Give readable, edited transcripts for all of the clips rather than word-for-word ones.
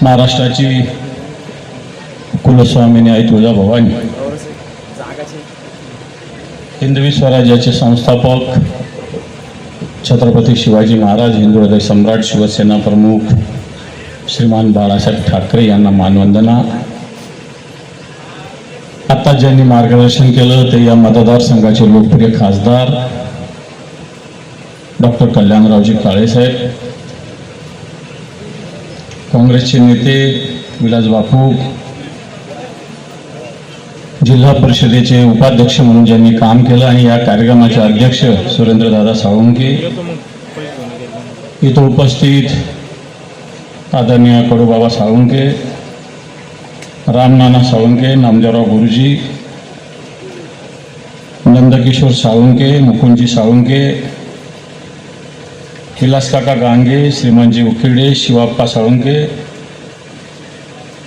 महाराष्ट्राची कुलस्वामिनी आई तुळजाभवानी, हिंदवी स्वराज्याचे संस्थापक छत्रपती शिवाजी महाराज, हिंदू हृदय सम्राट, शिवसेना प्रमुख श्रीमान बाळासाहेब ठाकरे यांना मानवंदना। आता ज्यांनी मार्गदर्शन केलं ते या मतदारसंघाचे लोकप्रिय खासदार डॉक्टर कल्याणरावजी काळेसाहेब, काँग्रेसचे नेते विलास बापू, जिल्हा परिषदेचे उपाध्यक्ष म्हणून ज्यांनी काम केलं आणि या कार्यक्रमाचे अध्यक्ष सुरेंद्रदादा साळुंके, इथं उपस्थित आदरणीय कडूबाबा साळुंके, रामनाना साळुंके, नामदेवराव गुरुजी, नंदकिशोर साळुंके, मुकुंदजी साळुंके, विलासकाका गांगे, श्रीमंतजी उकिडे, शिवाप्पा साळुंके,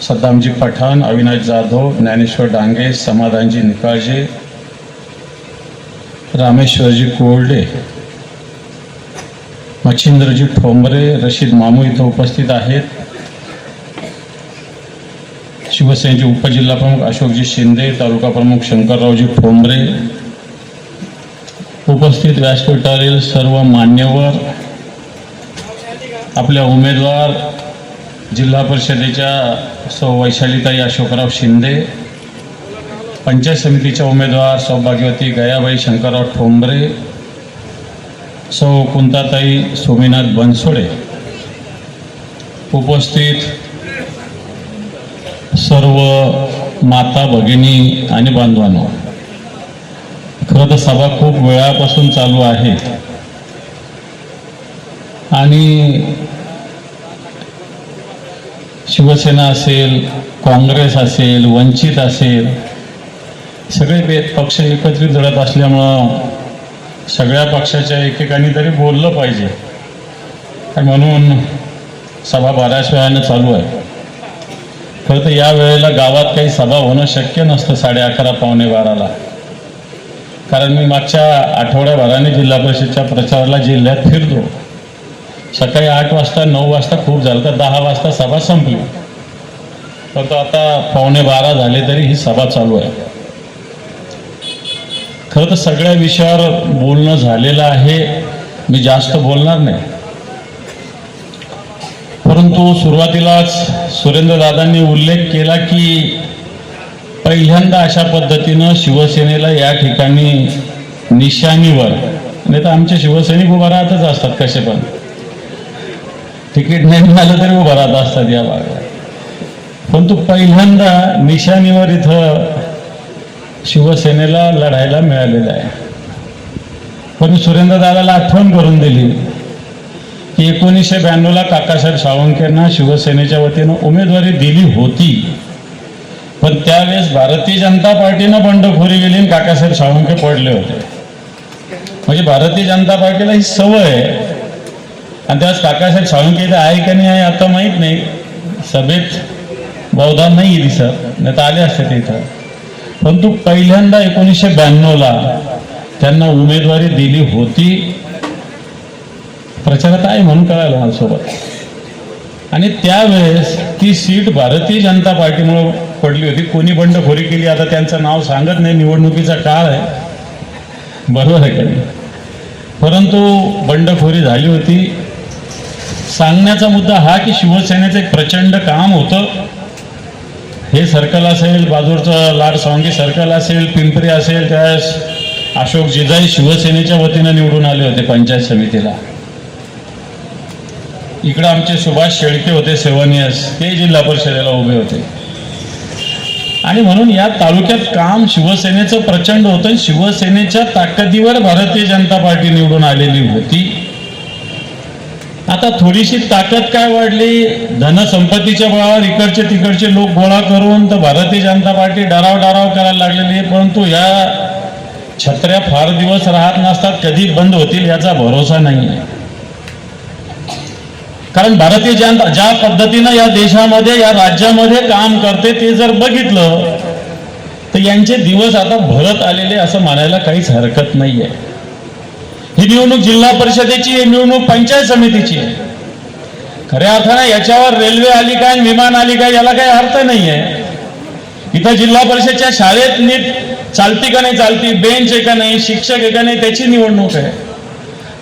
सद्दामजी पठाण, अविनाश जाधव, ज्ञानेश्वर डांगे, समाधानजी निकाळजे, रामेश्वरजी कोरडे, मच्छिंद्रजी ठोंबरे, रशीद मामू इथं उपस्थित आहेत। शिवसेनेचे उपजिल्हा प्रमुख अशोकजी शिंदे, तालुका प्रमुख शंकररावजी ठोंबरे, उपस्थित व्यासपीठावरील सर्व मान्यवर, आपल्या उमेदवार जिल्हा परिषदेच्या सौ वैशालीताई अशोकराव शिंदे, पंचायत समितीच्या उमेदवार सौभाग्यवती गयाबाई शंकरराव ठोंबरे, सौ कुंताताई सोमीनाथ बनसोडे, उपस्थित सर्व माता भगिनी आणि बांधवांनो, खरं तर सभा खूप वेळापासून चालू आहे आणि शिवसेना असेल, काँग्रेस असेल, वंचित असेल, सगळे पक्ष एकत्रित लढत असल्यामुळं सगळ्या पक्षाच्या एकेकाने तरी बोललं पाहिजे आणि म्हणून सभा बऱ्याच वेळानं चालू आहे। खरं तर या वेळेला गावात काही सभा होणं शक्य नसतं 11:30 पावणे 12ला, कारण मी मागच्या आठवड्याभराने जिल्हा परिषदच्या प्रचाराला जिल्ह्यात फिरतो। सकाळी 8 वाजता 9 वाजता खूप झालं तर 10 वाजता सभा संपली, परंतु आता पावणे 12 झाले तरी ही सभा चालू आहे। खरं तर सगळ्या विषयावर बोलणं झालेलं आहे, मी जास्त बोलणार नाही, परंतु सुरुवातीलाच सुरेंद्रदादांनी उल्लेख केला की पहिल्यांदा अशा पद्धतीनं शिवसेनेला या ठिकाणी निशाणीवर, नाही तर आमचे शिवसैनिक उभा राहतच असतात, कसे पण तिकीट नाही मिळालं तरी उभा राहत असतात या भागात, परंतु पहिल्यांदा निशाणीवर इथं शिवसेनेला लढायला मिळालेलं आहे। पण सुरेंद्रदादाला आठवण करून दिली की 1992ला काकासाहेब साळुंकेंना शिवसेनेच्या वतीनं उमेदवारी दिली होती, पण त्यावेळेस भारतीय जनता पार्टीनं बंडखोरी केली आणि काकासाहेब साळुंके पडले होते। म्हणजे भारतीय जनता पार्टीला ही सवय आहे आणि त्यावेळेस काकासाहेब साळुंके इथं आहे का नाही आहे आता माहीत नाही, सभेत बहुधा नाही दिसत, नाही तर आले असते तिथं, परंतु पहिल्यांदा 1992ला त्यांना उमेदवारी दिली होती, प्रचारात आहे म्हणून कळालं माझ्यासोबत, आणि त्यावेळेस ती सीट भारतीय जनता पार्टीमुळे पडली होती। कोणी बंडखोरी केली आता त्यांचं नाव सांगत नाही, निवडणुकीचा काळ आहे, बरोबर आहे का नाही, परंतु बंडखोरी झाली होती। सांगण्याचा मुद्दा हा की शिवसेनेचं एक प्रचंड काम होतं, हे सर्कल असेल, बाजूरचं लाडसावंगी सर्कल असेल, पिंपरी असेल, त्यावेळेस अशोक जिजाई शिवसेनेच्या वतीनं निवडून आले होते पंचायत समितीला, इकडे आमचे सुभाष शेळके होते सेवनियस, ते जिल्हा परिषदेला उभे होते, आणि म्हणून या तालुक्यात काम शिवसेनेचं प्रचंड होतं। शिवसेनेच्या ताकदीवर भारतीय जनता पार्टी निवडून आलेली होती। आता थोडीशी ताकद काय वाढली, धनसंपत्तीच्या बळावर इकडचे तिकडचे लोक गोळा करून तर भारतीय जनता पार्टी डाराव करायला लागलेली आहे, परंतु या छत्र्या फार दिवस राहत नसतात, कधी बंद होतील याचा भरोसा नाही आहे। कारण भारतीय जनता ज्या पद्धतीनं या देशामध्ये या राज्यामध्ये काम करते ते जर बघितलं तर यांचे दिवस आता भरत आलेले असं म्हणायला काहीच हरकत नाही आहे। ही निवडणूक जिल्हा परिषदेची आहे, निवडणूक पंचायत समितीची आहे, खऱ्या अर्थाने याच्यावर रेल्वे आली काय विमान आली काय याला काही अर्थ नाहीये. इथं जिल्हा परिषदच्या शाळेत नीट चालती का नाही चालती, बेंच आहे का नाही, शिक्षक आहे का नाही, त्याची निवडणूक आहे.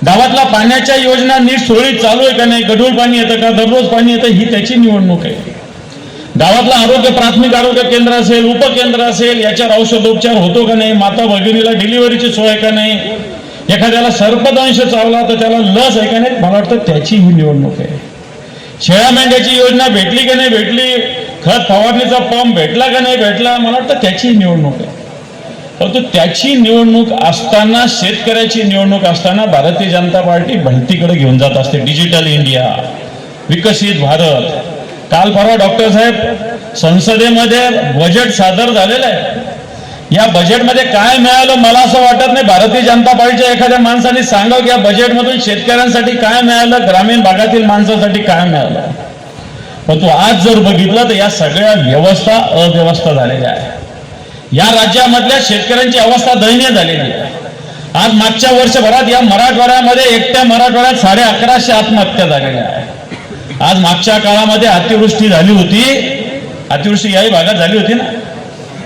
गावातला पाण्याच्या योजना नीट सुरळीत चालू आहे का नाही, गढूळ पाणी येतं का, दररोज पाणी येतं, ही त्याची निवडणूक आहे. गावातला आरोग्य प्राथमिक आरोग्य केंद्र असेल, उपकेंद्र असेल, याच्यावर औषधोपचार होतो का नाही, माता भगिनीला डिलिव्हरीची सोय का नाही, एखाद्याला सर्पदंश चावला तर त्याला लस आहे का नाही, मला वाटतं त्याची ही निवडणूक आहे. शेळ्या मेंढ्याची योजना भेटली का नाही भेटली, खत फवारणीचा पंप भेटला का नाही भेटला, मला वाटतं त्याची निवडणूक आहे. परंतु त्याची निवडणूक असताना, शेतकऱ्याची निवडणूक असताना भारतीय जनता पार्टी भलतीकडे घेऊन जात असते. डिजिटल इंडिया, विकसित भारत. काल परवा डॉक्टर साहेब संसदेमध्ये बजेट सादर झालेलं आहे. या बजेटमध्ये काय मिळालं मला असं वाटत नाही. भारतीय जनता पार्टीच्या एखाद्या माणसाने सांगावं की या बजेटमधून शेतकऱ्यांसाठी काय मिळालं, ग्रामीण भागातील माणसासाठी काय मिळालं. परंतु आज जर बघितलं तर या सगळ्या व्यवस्था अव्यवस्था झालेल्या आहे. या राज्यामधल्या शेतकऱ्यांची अवस्था दयनीय झालेली आहे. आज मागच्या वर्षभरात या मराठवाड्यामध्ये एकट्या मराठवाड्यात 1150 आत्महत्या झालेल्या आहे. आज मागच्या काळामध्ये अतिवृष्टी झाली होती, अतिवृष्टी याही भागात झाली होती ना.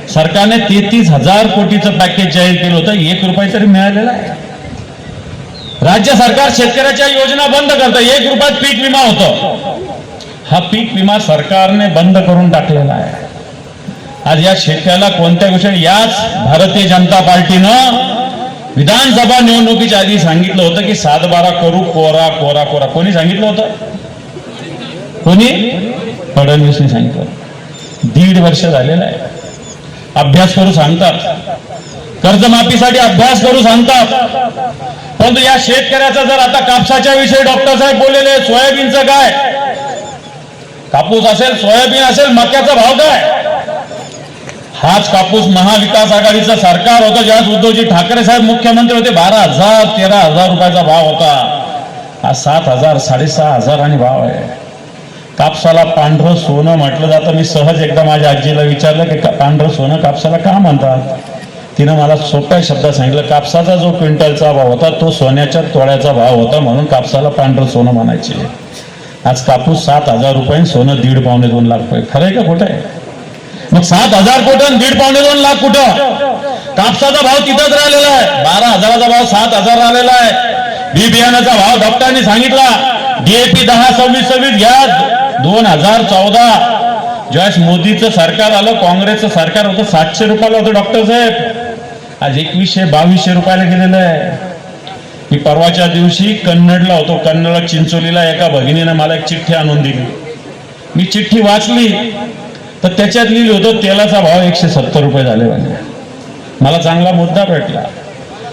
सरकारने 33,000 कोटीचं पॅकेज जाहीर केलं होतं, 1 रुपया तरी मिळालेला आहे. राज्य सरकार शेतकऱ्याच्या योजना बंद करतं. 1 रुपयात पीक विमा होतो, हा पीक विमा सरकारने बंद करून टाकलेला आहे. आज या शेतकऱ्याला कोणत्या गोष्टी, याच भारतीय जनता पार्टीनं विधानसभा निवडणुकीच्या आधी सांगितलं होतं की 7-12 करू, कोरा कोरा कोरा. कोणी सांगितलं होतं? कोणी? फडणवीसने सांगितलं. 1.5 वर्ष झालेलं आहे. अभ्यास करू सांगतात, कर्जमाफीसाठी अभ्यास करू सांगतात, परंतु या शेतकऱ्याचा जर आता कापसाच्या विषयी डॉक्टर साहेब बोललेले, सोयाबीनचं काय, कापूस असेल, सोयाबीन असेल, मक्याचा भाव काय. हाच कापूस महाविकास आघाडीचं सरकार होतं, ज्यावेळेस उद्धवजी ठाकरे साहेब मुख्यमंत्री होते, 12,000-13,000 रुपयाचा भाव होता. आज 7,000, 6,500 आणि भाव आहे. कापसाला पांढरं सोनं म्हटलं जातं. मी सहज एकदा माझ्या आजीला विचारलं की पांढरं सोनं कापसाला का म्हणतात. तिनं मला सोप्या शब्दात सांगितलं, कापसाचा जो क्विंटलचा भाव होता तो सोन्याच्या तोळ्याचा भाव होता, म्हणून कापसाला पांढरं सोनं म्हणायचे. आज कापूस 7,000 रुपये, सोनं 1.5-2 लाख रुपये. खरंय का खोटं आहे? मग 7,000 कुठं, 1.5-2 लाख कुठं? कापसाचा भाव तिथंच राहिलेला आहे. 12,000चा भाव 7,000 राहिलेला आहे. बी बियाण्याचा भाव डॉक्टरांनी सांगितला, DAP 10-26-26 घ्या. 2014 ज्यावेळेस मोदीचं सरकार आलं, काँग्रेसचं सरकार होतं, 700 रुपयाला होतं डॉक्टर साहेब. आज 2100-2200 रुपयाला गेलेलं आहे. मी परवाच्या दिवशी कन्नडला होतो, कन्नड चिंचोलीला एका भगिनीने मला एक चिठ्ठी आणून दिली. मी चिठ्ठी वाचली तर त्याच्यात लिहिलं होतं तेलाचा भाव 170 रुपये झाले. मला चांगला मुद्दा भेटला.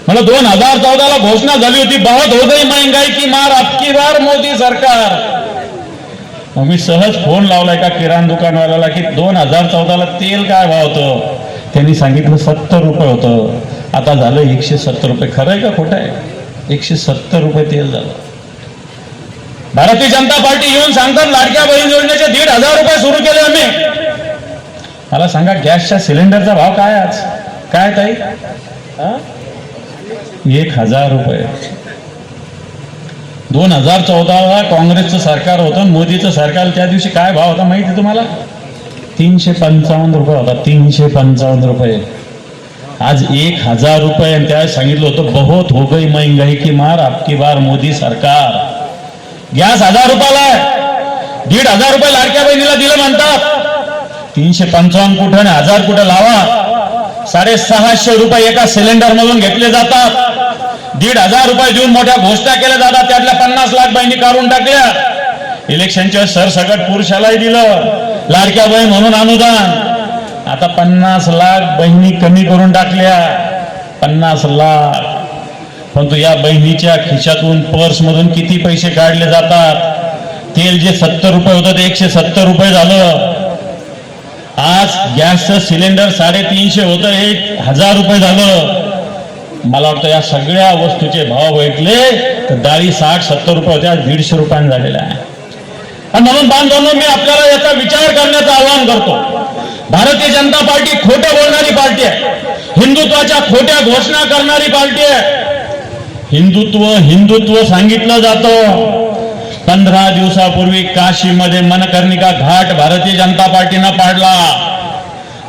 मला 2014ला घोषणा झाली होती, बहुत हो गई महंगाई की मार, अबकी बार मोदी सरकार. मग मी सहज फोन लावला एका किराणा दुकानवाल्याला की 2014ला तेल काय भाव होतं. त्यांनी सांगितलं 70 रुपये होतं, आता झालं 170 रुपये. खरं आहे का खोटं आहे? 170 रुपये तेल झालं. भारतीय जनता पार्टी येऊन सांगतात लाडक्या बहीण योजनेचे 1,500 रुपये सुरू केले आम्ही. मला सांगा गॅसच्या सिलेंडरचा भाव काय आज? काय ताई? 1,000 रुपये. 2014ला काँग्रेसचं सरकार होतं, मोदीचं सरकार, त्या दिवशी काय भाव होता माहिती तुम्हाला? 355 रुपये होता. 355 रुपये. आज 1,000 रुपये. आणि त्यावेळेस सांगितलं होतं बहुत हो गई महंगाई की मार, अबकी बार मोदी सरकार. गॅस 1,000 रुपयाला आहे. 1,500 रुपये लाडक्या बहिणीला दिलं म्हणतात. 355 कुठं आणि 1,000 कुठं लावा. 650 रुपये एका सिलेंडर मधून घेतले जातात. 1,500 रुपये देऊन मोठ्या घोषणा केल्या जातात, त्यातल्या 50 लाख बहिणी काढून टाकल्या. इलेक्शनच्या सरसकट पुरुषालाही दिलं लाडक्या बहीण म्हणून अनुदान. आता 50 लाख बहिणी कमी करून टाकल्या. 50 लाख. परंतु या बहिणीच्या खिशातून, पर्स मधून किती पैसे काढले जातात. तेल जे 70 रुपये होतं ते 170 रुपये झालं. आज गॅसचं सिलेंडर 350 होतं, 1,000 रुपये झालं. मला वाटतं या सगळ्या वस्तूचे भाव भेटले तर डाळी 60-70 रुपये होत्या, 150 रुपयांनी झालेल्या आहे. आणि म्हणून बांधवांनो, मी आपल्याला याचा विचार करण्याचं आवाहन करतो. भारतीय जनता पार्टी खोटं बोलणारी पार्टी आहे. हिंदुत्वाच्या खोट्या घोषणा करणारी पार्टी आहे. हिंदुत्व हिंदुत्व सांगितलं जातं, 15 दिवसापूर्वी काशीमध्ये मनकर्णिका घाट भारतीय जनता पार्टीनं पाडला.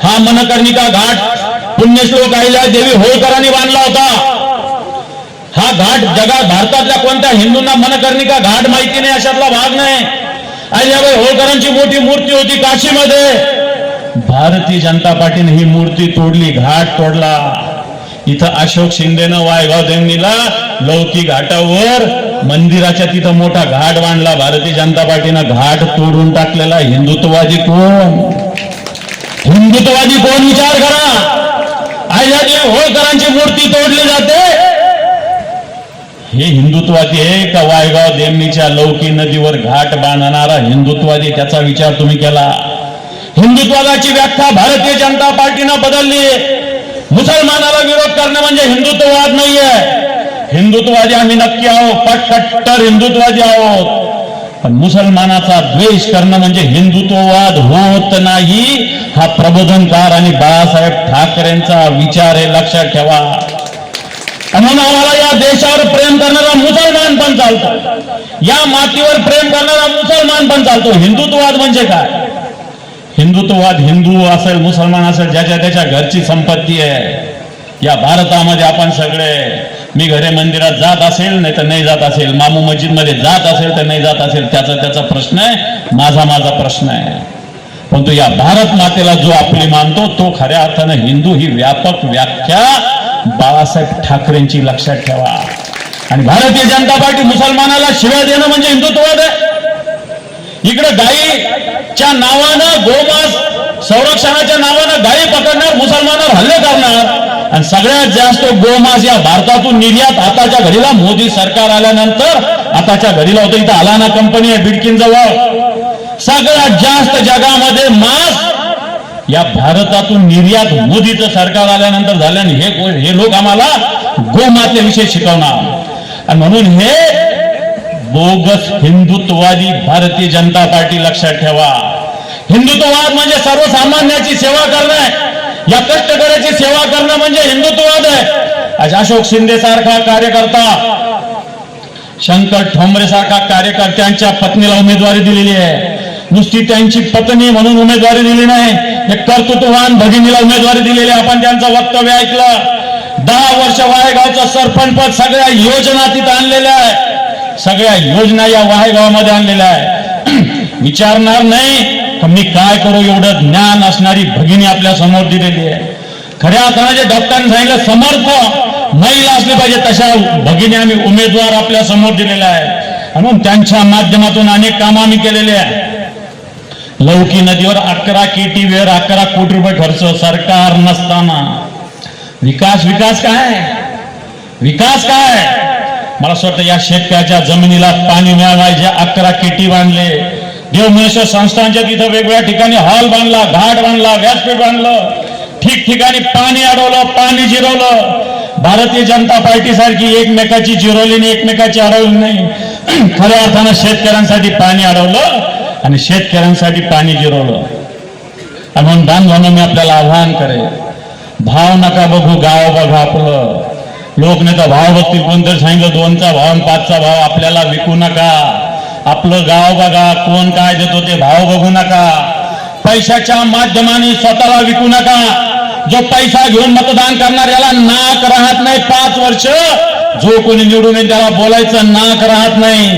हा मनकर्णिका घाट पुण्यश्लोक अहिल्यादेवी होळकरांनी बांधला होता. हा घाट जगात भारतातल्या कोणत्या हिंदूंना मनकर्णिका घाट माहिती नाही अशातला भाग नाही. अहिल्याबाई होळकरांची मोठी मूर्ती होती काशीमध्ये. भारतीय जनता पार्टीने ही मूर्ती तोडली, घाट तोडला. इथं अशोक शिंदेनं वायगाव देवणीला लौकी घाटावर मंदिराच्या तिथं मोठा घाट बांधला. भारतीय जनता पार्टीनं घाट तोडून टाकलेला. हिंदुत्ववादी कोण? हिंदुत्ववादी कोण? विचार करा. अहिल्यादेवी होळकरांची मूर्ती तोडली जाते, हे हिंदुत्ववादी आहे का वायगाव देवणीच्या लौकी नदीवर घाट बांधणारा हिंदुत्ववादी? त्याचा विचार तुम्ही केला? हिंदुत्वाची व्याख्या भारतीय जनता पार्टीनं बदलली. मुसलमानाला विरोध करणं म्हणजे हिंदुत्ववाद नाहीये. हिंदुत्ववादी आम्ही नक्की आहोत, कट्टर हिंदुत्ववादी आहोत, पण मुसलमानाचा द्वेष करणं म्हणजे हिंदुत्ववाद होत नाही. हा प्रबोधनकार आणि बाळासाहेब ठाकरेंचा विचार आहे, लक्षात ठेवा. म्हणून आम्हाला या देशावर प्रेम करणारा मुसलमान पण चालतो, या मातीवर प्रेम करणारा मुसलमान पण चालतो. हिंदुत्ववाद म्हणजे काय? हिंदुत्ववाद हिंदू असेल मुसलमान असेल ज्याच्या त्याच्या घरची संपत्ती आहे. या भारतामध्ये आपण सगळे, मी घरे मंदिरात जात असेल नाही तर नाही जात असेल, मामू मस्जिदमध्ये जात असेल तर नाही जात असेल, त्याचा प्रश्न आहे, माझा प्रश्न आहे. परंतु या भारत मातेला जो आपली मानतो तो खऱ्या अर्थानं हिंदू ही व्यापक व्याख्या बाळासाहेब ठाकरेंची, लक्षात ठेवा. आणि भारतीय जनता पार्टी मुसलमानाला शिव्या देणं म्हणजे हिंदुत्ववाद आहे. इकडे गायीच्या नावानं, गोमांस संरक्षणाच्या नावानं गायी पकडणार, मुसलमानावर हल्ले करणार. आणि सगळ्यात जास्त गोमांस या भारतातून निर्यात आताच्या घडीला मोदी सरकार आल्यानंतर, आताच्या घडीला होतं, इथं अलाना कंपनी आहे बिडकीन जवळ, सगळ्यात जास्त जगामध्ये मांस या भारतातून निर्यात मोदीचं सरकार आल्यानंतर झाल्याने हे लोक आम्हाला गोमातेविषयी शिकवणार. आणि म्हणून हे बोगस हिंदुत्ववादी भारतीय जनता पार्टी, लक्षात ठेवा. हिंदुत्ववाद म्हणजे सर्वसामान्याची सेवा करणं, या कष्टकऱ्याची सेवा करणं म्हणजे हिंदुत्ववाद आहे. अशोक शिंदे सारखा कार्यकर्ता, शंकर ठोंबरे सारखा कार्यकर्त्यांच्या पत्नीला उमेदवारी दिलेली आहे. नुसती त्यांची पत्नी म्हणून उमेदवारी दिली नाही, एक कर्तृत्ववान भगिनीला उमेदवारी दिलेली. आपण त्यांचं वक्तव्य ऐकलं. 10 वर्ष वायगावचं सरपंच पद, सगळ्या योजना तिथं आणलेल्या आहे, सगळ्या योजना या वायगावामध्ये आणलेल्या आहे. विचारणार नाही मी काय करू, एवढं ज्ञान असणारी भगिनी आपल्या समोर दिलेली आहे. खऱ्या अर्थाने जे डॉक्टरांनी सांगितलं समर्थ महिला असली पाहिजे, तशा भगिनी आम्ही उमेदवार आपल्या समोर दिलेल्या आहे. म्हणून त्यांच्या माध्यमातून अनेक कामं आम्ही केलेले आहे. लौकी नदीवर 11 केटीवेर 11 कोटी रुपये खर्च सरकार नसताना. विकास काय? विकास काय? मला असं वाटतं या शेतकऱ्याच्या जमिनीला पाणी मिळायचे 11 केटी बांधले. देवमनेश्वर संस्थांच्या तिथं वेगवेगळ्या ठिकाणी हॉल बांधला, घाट बांधला, व्यासपीठ बांधलं, ठिकठिकाणी पाणी अडवलं, पाणी जिरवलं. भारतीय जनता पार्टी सारखी एकमेकाची जिरवली नाही, एकमेकाची अडवली नाही. खऱ्या अर्थानं शेतकऱ्यांसाठी पाणी अडवलं आणि शेतकऱ्यांसाठी पाणी जिरवलं. म्हणून बांधवांना मी आपल्याला आव्हान करेन, भाव नका बघू, गाव बघा आपलं. लोकनेता भाव बघतील, कोणतरी सांगितलं 2चा भाव आणि 5चा भाव, आपल्याला विकू नका. आपलं गाव बघा, कोण काय देतो ते भाव बघू नका. पैशाच्या माध्यमाने स्वतःला विकू नका. जो पैसा घेऊन मतदान करणार याला नाक राहत नाही. 5 वर्ष जो कोणी निवडून येईल त्याला बोलायचं नाक राहत नाही.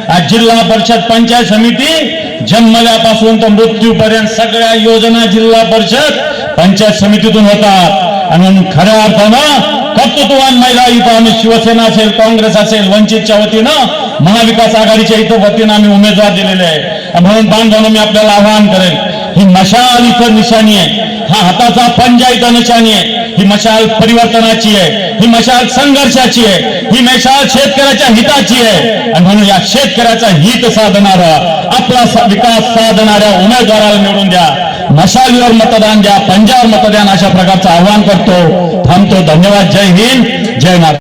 आज जिल्हा परिषद पंचायत समिती जन्मल्यापासून तर मृत्यूपर्यंत सगळ्या योजना जिल्हा परिषद पंचायत समितीतून होतात. आणि म्हणून खऱ्या अर्थानं कर्तृत्ववान महिला इथं आम्ही शिवसेना असेल, काँग्रेस असेल, वंचितच्या वतीनं, महाविकास आघाडीच्या इथं वतीनं आम्ही उमेदवार दिलेले आहे. म्हणून बांधवांनो मी आपल्याला आवाहन करेल, ही मशाल इथं निशाणी आहे, हा हाताचा पंजा इथं निशाणी आहे. ही मशाल परिवर्तनाची आहे, ही मशाल संघर्षाची आहे, ही मशाल शेतकऱ्याच्या हिताची आहे. आणि म्हणून या शेतकऱ्याचा हित साधणारा, आपला विकास साधणाऱ्या उमेदवाराला निवडून द्या. मशालीवर मतदान द्या, पंजावर मतदान, अशा प्रकारचं आवाहन करतो. थांबतो. धन्यवाद. जय हिंद, जय महाराष्ट्र.